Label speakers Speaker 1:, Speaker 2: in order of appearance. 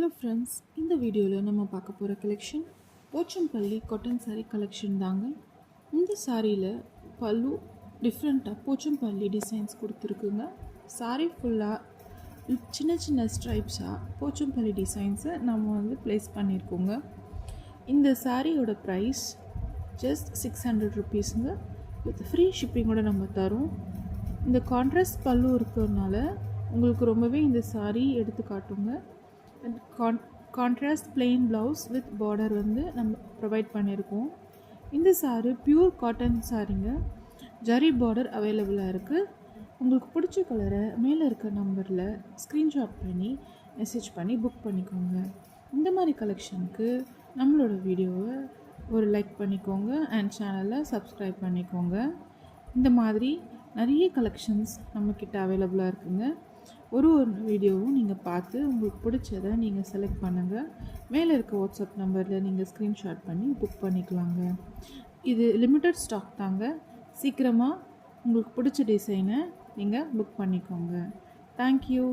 Speaker 1: Hello friends, இந்த வீடியோவில் நம்ம பார்க்க போகிற collection Pochampalli cotton sari collection தாங்க. இந்த சாரியில் பல்லு டிஃப்ரெண்ட்டாக போச்சம்பள்ளி டிசைன்ஸ் கொடுத்துருக்குங்க. சாரீ ஃபுல்லாக சின்ன சின்ன ஸ்ட்ரைப்ஸாக போச்சம்பள்ளி டிசைன்ஸை நம்ம ப்ளேஸ் பண்ணியிருக்கோங்க. இந்த சாரியோட ப்ரைஸ் ஜஸ்ட் 600 ருபீஸுங்க. வித் ஃப்ரீ ஷிப்பிங்கோட நம்ம தரோம். இந்த கான்ட்ராஸ்ட் பல்லு இருக்கிறதுனால உங்களுக்கு ரொம்பவே இந்த சாரீ எடுத்து காட்டுங்க. Contrast plain blouse with border நம்ம ப்ரொவைட் பண்ணியிருக்கோம். இந்த சாரி பியூர் காட்டன் சாரிங்க. ஜரி பார்டர் அவைலபிளாக இருக்குது. உங்களுக்கு பிடிச்ச கலரை மேலே இருக்க நம்பரில் ஸ்க்ரீன்ஷாட் பண்ணி மெசேஜ் பண்ணி புக் பண்ணிக்கோங்க. இந்த மாதிரி கலெக்ஷனுக்கு நம்மளோட வீடியோவை ஒரு லைக் பண்ணிக்கோங்க அண்ட் சேனலை சப்ஸ்கிரைப் பண்ணிக்கோங்க. இந்த மாதிரி நிறைய கலெக்ஷன்ஸ் நம்மக்கிட்ட அவைலபிளாக இருக்குங்க. ஒரு வீடியோவும் நீங்கள் பார்த்து உங்களுக்கு பிடிச்சதை நீங்கள் செலக்ட் பண்ணுங்கள். மேலே இருக்க வாட்ஸ்அப் நம்பரில் நீங்கள் ஸ்க்ரீன்ஷாட் பண்ணி புக் பண்ணிக்கலாங்க. இது லிமிட்டட் ஸ்டாக் தாங்க. சீக்கிரமாக உங்களுக்கு பிடிச்ச டிசைனை நீங்கள் புக் பண்ணிக்கோங்க. தேங்க்யூ.